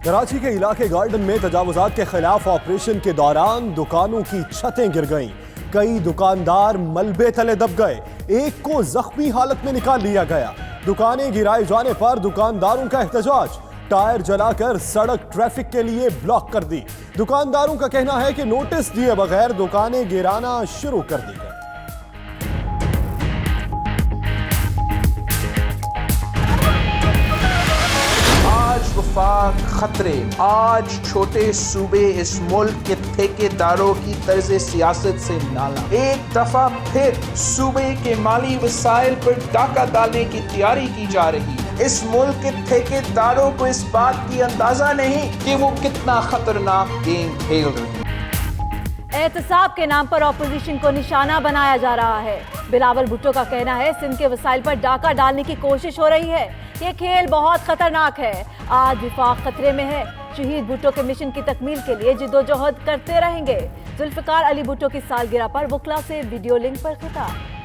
कराची के इलाके गार्डन में तजावुजात के खिलाफ ऑपरेशन के दौरान दुकानों की छतें गिर गईं। कई दुकानदार मलबे तले दब गए। एक को जख्मी हालत में निकाल लिया गया। दुकानें गिराए जाने पर दुकानदारों का एहतजाज। टायर जलाकर सड़क ट्रैफिक के लिए ब्लॉक कर दी। दुकानदारों का कहना है कि नोटिस दिए बगैर दुकानें गिराना शुरू कर दी गई। वफाक खतरे। आज छोटे सूबे इस मुल्क के ठेकेदारों की तर्ज सियासत से नाला। एक दफा फिर सूबे के माली वसाइल पर डाका डालने की तैयारी की जा रही है। इस मुल्क के ठेकेदारों को इस बात की अंदाजा नहीं कि वो कितना खतरनाक गेम खेल रहे हैं। एहतसाब के नाम पर ऑपोजिशन को निशाना बनाया जा रहा है। बिलावल भुट्टो का कहना है सिंध के वसाइल पर डाका डालने की कोशिश हो रही है। ये खेल बहुत खतरनाक है। आज विफाक खतरे में है। शहीद भुट्टो के मिशन की तकमील के लिए जिद्दोजहद करते रहेंगे। जुल्फिकार अली भुट्टो की सालगिरह पर वकला से वीडियो लिंक पर खिताब।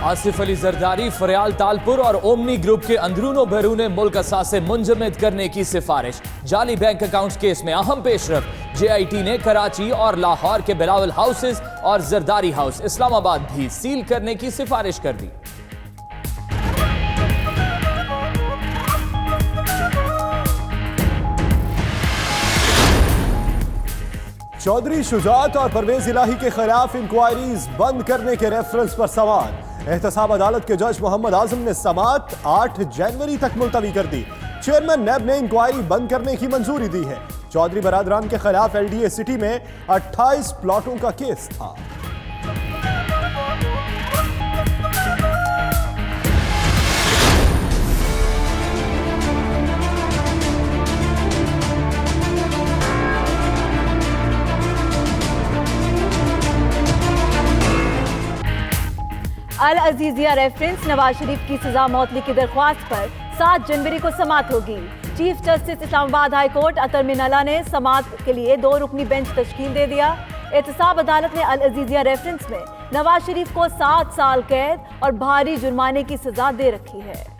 आसिफ अली जरदारी, फरियाल तालपुर और ओमनी ग्रुप के अंदरूनो बैरूने मुल्क असासे मुंजमद करने की सिफारिश। जाली बैंक अकाउंट केस में अहम पेशरफ। JIT ने कराची और लाहौर के बिलावल हाउसेस और जरदारी हाउस इस्लामाबाद भी सील करने की सिफारिश कर दी। चौधरी शुजात और परवेज इलाही के खिलाफ इंक्वायरीज बंद करने के रेफरेंस पर सवाल। एहतसाब अदालत के जज मोहम्मद आजम ने समाअत 8 जनवरी तक मुलतवी कर दी। चेयरमैन नैब ने इंक्वायरी बंद करने की मंजूरी दी है। चौधरी बरादरान के खिलाफ LDA सिटी में 28 प्लॉटों का केस था। अल अजीजिया रेफरेंस। नवाज शरीफ की सजा मौतली की दरख्वास्त पर 7 जनवरी को समाअत होगी। Chief justice Islamabad high court Athar Minallah ने समाअत के लिए 2 रुकनी बेंच तश्कील दे दिया। एहतसाब अदालत ने अल अजीजिया रेफरेंस में नवाज शरीफ को 7 साल कैद और भारी जुर्माने की सजा दे रखी है।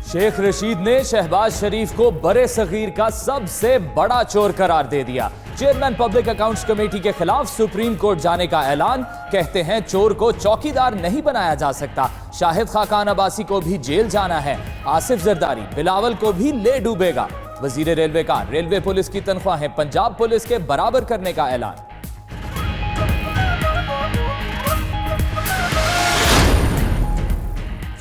शेख रशीद ने शहबाज शरीफ को बड़े सगीर का सबसे बड़ा चोर करार दे दिया। चेयरमैन पब्लिक अकाउंट्स कमेटी के खिलाफ सुप्रीम कोर्ट जाने का ऐलान। कहते हैं चोर को चौकीदार नहीं बनाया जा सकता। शाहिद खाकान अब्बासी को भी जेल जाना है। आसिफ जरदारी बिलावल को भी ले डूबेगा। वजीर रेलवे का रेलवे पुलिस की तनख्वाहें पंजाब पुलिस के बराबर करने का ऐलान।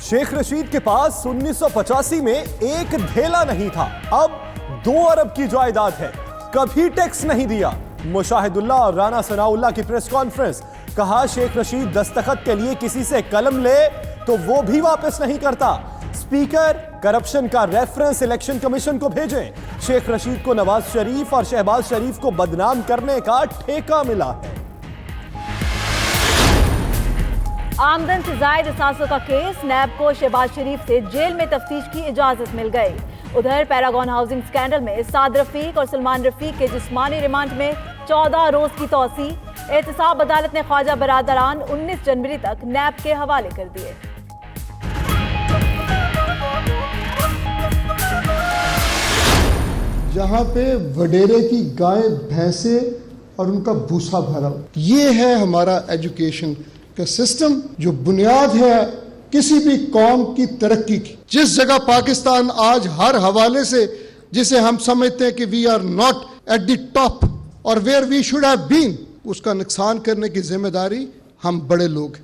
शेख रशीद के पास 1985 में एक धेला नहीं था, अब 2 अरब की जायदाद है। कभी टैक्स नहीं दिया। मुशाहिदुल्लाह और राना सनाउल्लाह की प्रेस कॉन्फ्रेंस। कहा शेख रशीद दस्तखत के लिए किसी से कलम ले तो वो भी वापस नहीं करता। स्पीकर करप्शन का रेफरेंस इलेक्शन कमीशन को भेजें। शेख रशीद को नवाज शरीफ और शहबाज शरीफ को बदनाम करने का ठेका मिला है। आमदन से जायद असासों का केस। नैब को शहबाज शरीफ से जेल में तफ्तीश की इजाजत मिल गई। उधर पैरागॉन हाउसिंग स्कैंडल में साद रफीक और सलमान रफीक के जिस्मानी रिमांड में 14 रोज की तौसी। एहतसाब अदालत ने ख्वाजा बरादरान 19 जनवरी तक नैब के हवाले कर दिए। जहाँ पे वडेरे की गाय भैंसे और उनका भूसा भरा, ये है हमारा एजुकेशन का सिस्टम जो बुनियाद है किसी भी कौम की तरक्की की। जिस जगह पाकिस्तान आज हर हवाले से जिसे हम समझते हैं कि we are not at the top और where we should have been, उसका नुकसान करने की जिम्मेदारी हम बड़े लोग।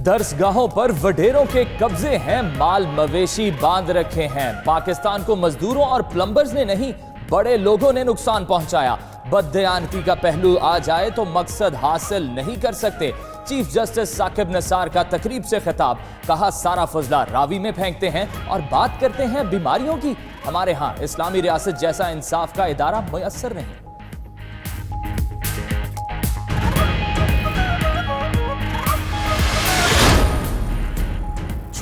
दरसगाहों पर वडेरों के कब्जे हैं। माल मवेशी बांध रखे हैं। पाकिस्तान को मजदूरों और प्लम्बर्स ने नहीं, बड़े लोगों ने नुकसान पहुंचाया। बददयानती का पहलू आ जाए तो मकसद हासिल नहीं कर सकते। चीफ जस्टिस साकिब निसार का तकरीब से खिताब। कहा सारा फजला रावी में फेंकते हैं और बात करते हैं बीमारियों की। हमारे यहाँ इस्लामी रियासत जैसा इंसाफ का इदारा मुयस्सर नहीं।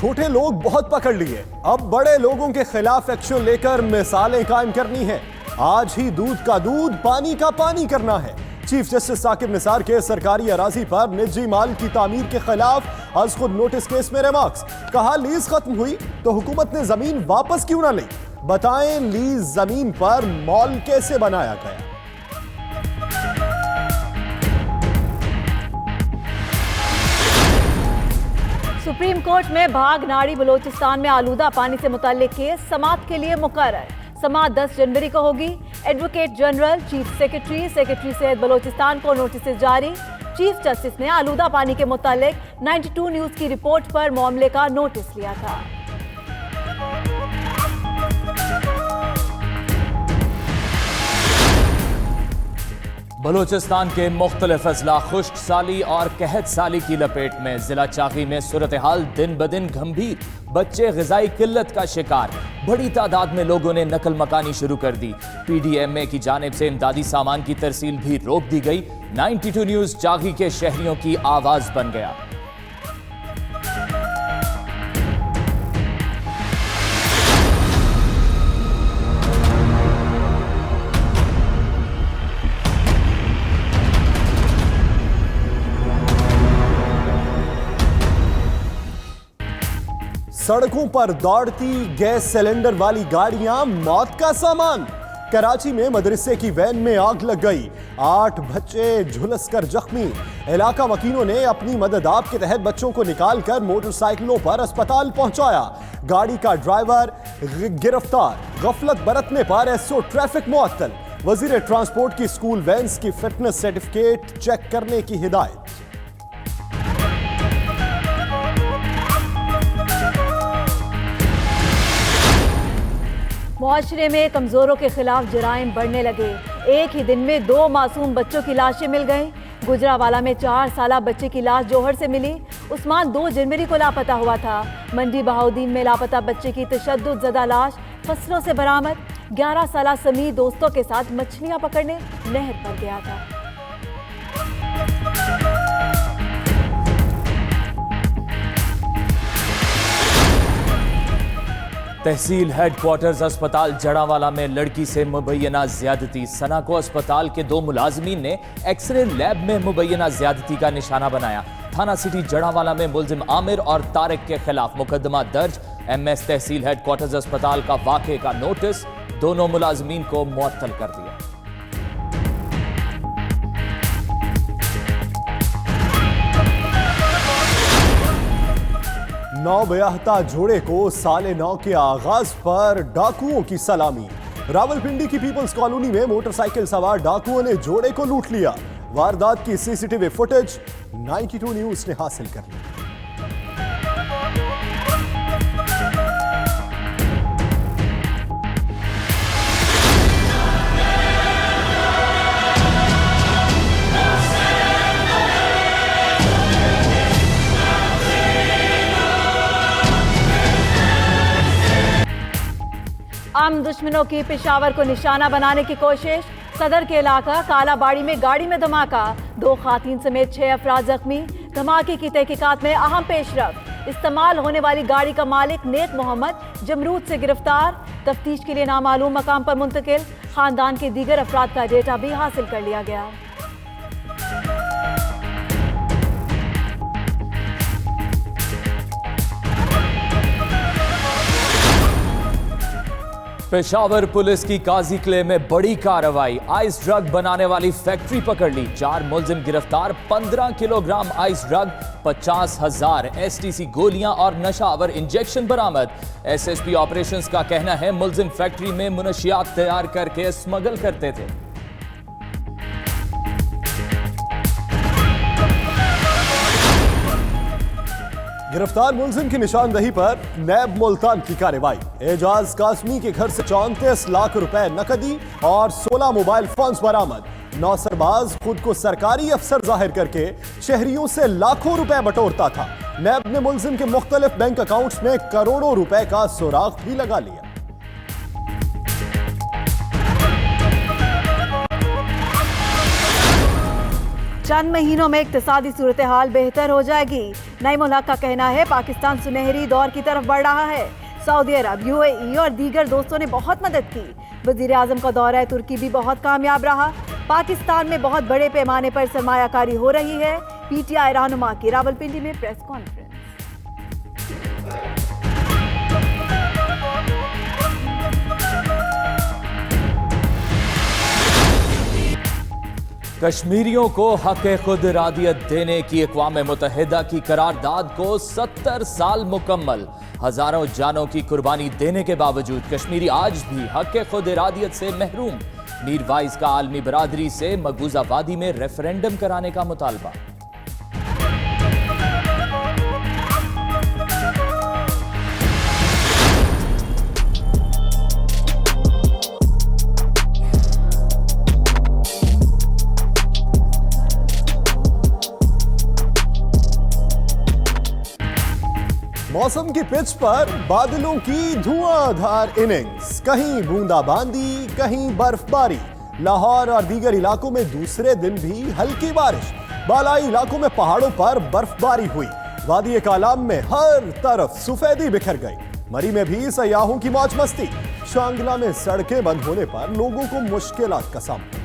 छोटे लोग बहुत पकड़ लिए, अब बड़े लोगों के खिलाफ एक्शन लेकर मिसालें कायम करनी है। आज ही दूध का दूध, पानी का पानी करना है। चीफ जस्टिस साकिब निसार के सरकारी अराजी पर निजी माल की तामीर के खिलाफ आज खुद नोटिस केस में रिमार्क्स। कहा लीज खत्म हुई तो हुकूमत ने जमीन वापस क्यों ना ली, बताएं लीज जमीन पर मॉल कैसे बनाया गया। सुप्रीम कोर्ट में भाग नाड़ी बलोचिस्तान में आलूदा पानी से मुताल्लिक केस समाअत के लिए मुकर्रर। समाअत 10 जनवरी को होगी। एडवोकेट जनरल, चीफ सेक्रेटरी सहित बलोचिस्तान को नोटिस जारी। चीफ जस्टिस ने आलूदा पानी के मुताल्लिक 92 न्यूज की रिपोर्ट पर मामले का नोटिस लिया था। बलूचिस्तान के मुख्तलिफ अजला खुश्क साली और कहत साली की लपेट में। जिला चाकी में सूरत हाल दिन ब दिन गंभीर, बच्चे ग़िज़ाई किल्लत का शिकार। बड़ी तादाद में लोगों ने नकल मकानी शुरू कर दी। PDMA की जानिब से इमदादी सामान की तरसील भी रोक दी गई। 92 न्यूज़ चागी के शहरियों की आवाज़ बन गया। सड़कों पर दौड़ती गैस सिलेंडर वाली गाड़ियां मौत का सामान। कराची में मदरसे की वैन में आग लग गई, 8 बच्चे झुलसकर जख्मी। इलाका वकीलों ने अपनी मदद आप के तहत बच्चों को निकालकर मोटरसाइकिलों पर अस्पताल पहुंचाया। गाड़ी का ड्राइवर गिरफ्तार, गफलत बरतने पर SO ट्रैफिक मुअत्तल। वजीर ट्रांसपोर्ट की स्कूल वैन्स की फिटनेस सर्टिफिकेट चेक करने की हिदायत। मुआशरे में कमजोरों के खिलाफ जराइम बढ़ने लगे। एक ही दिन में 2 मासूम बच्चों की लाशें मिल गईं। गुजरावाला में 4 साला बच्चे की लाश जौहर से मिली। उस्मान 2 जनवरी को लापता हुआ था। मंडी बहाउद्दीन में लापता बच्चे की तशद्दुद ज़दा लाश फसलों से बरामद। 11 साला समी दोस्तों के साथ मछलियां पकड़ने नहर पर गया था। तहसील हेडक्वार्टर्स अस्पताल जड़ावाला में लड़की से मुबैना ज्यादती। सना को अस्पताल के 2 मुलाजमीन ने एक्सरे लैब में मुबैना ज्यादती का निशाना बनाया। थाना सिटी जड़ावाला में मुल्जिम आमिर और तारिक के खिलाफ मुकदमा दर्ज। MS तहसील हेडक्वार्टर्स अस्पताल का वाक़े का नोटिस, दोनों मुलाजमीन को मुअत्तल कर दिया। नौब्याहता जोड़े को साले 9 के आगाज पर डाकुओं की सलामी। रावलपिंडी की पीपल्स कॉलोनी में मोटरसाइकिल सवार डाकुओं ने जोड़े को लूट लिया। वारदात की CCTV फुटेज 92 न्यूज ने हासिल कर ली। आम दुश्मनों की पेशावर को निशाना बनाने की कोशिश। सदर के इलाका कालाबाड़ी में गाड़ी में धमाका, 2 खातीन समेत 6 अफराद जख्मी। धमाके की तहकीकात में अहम पेशरफ। इस्तेमाल होने वाली गाड़ी का मालिक नेक मोहम्मद जमरूद से गिरफ्तार। तफ्तीश के लिए नामालूम मकाम पर मुंतकिल। खानदान के दीगर अफराद का डेटा भी हासिल कर लिया गया। पेशावर पुलिस की काजी किले में बड़ी कार्रवाई। आइस ड्रग बनाने वाली फैक्ट्री पकड़ ली। 4 मुल्जिम गिरफ्तार। 15 किलोग्राम आइस ड्रग, 50,000 STC गोलियां और नशावर इंजेक्शन बरामद। SSP ऑपरेशंस का कहना है मुल्जिम फैक्ट्री में मुनशियात तैयार करके स्मगल करते थे। गिरफ्तार मुलजिम की निशानदही पर नैब मुल्तान की कार्रवाई। एजाज कासमी के घर से 34 लाख रुपए नकदी और 16 मोबाइल फोन्स बरामद। नौसरबाज खुद को सरकारी अफसर जाहिर करके शहरियों से लाखों रुपए बटोरता था। नैब ने मुलजिम के मुख्तलिफ बैंक अकाउंट्स में करोड़ों रुपए का सुराग भी लगा लिया। चंद महीनों में इक्तिसादी सूरत हाल बेहतर हो जाएगी। नईम उल हक का कहना है पाकिस्तान सुनहरी दौर की तरफ बढ़ रहा है। सऊदी अरब, यूएई और दीगर दोस्तों ने बहुत मदद की। वजीर आजम का दौरा तुर्की भी बहुत कामयाब रहा। पाकिस्तान में बहुत बड़े पैमाने पर सरमायाकारी हो रही है। पीटीआई रहनुमा की रावलपिंडी में प्रेस कॉन्फ्रेंस। कश्मीरियों को हक खुद इरादियत देने की अक़वाम मुत्तहिदा की करारदाद को 70 साल मुकम्मल। हजारों जानों की कुर्बानी देने के बावजूद कश्मीरी आज भी हक खुद इरादियत से महरूम। मीरवाइज का आलमी बरादरी से मकबूजा वादी में रेफरेंडम कराने का मुतालबा। मौसम की पिच पर बादलों की धुआंधार इनिंग्स, कहीं बूंदाबांदी, कहीं बर्फबारी। लाहौर और दीगर इलाकों में दूसरे दिन भी हल्की बारिश। बालाई इलाकों में पहाड़ों पर बर्फबारी हुई। वादी कालाम में हर तरफ सफेदी बिखर गई। मरी में भी सयाहों की मौज मस्ती। शांगला में सड़कें बंद होने पर लोगों को मुश्किलात का सामना।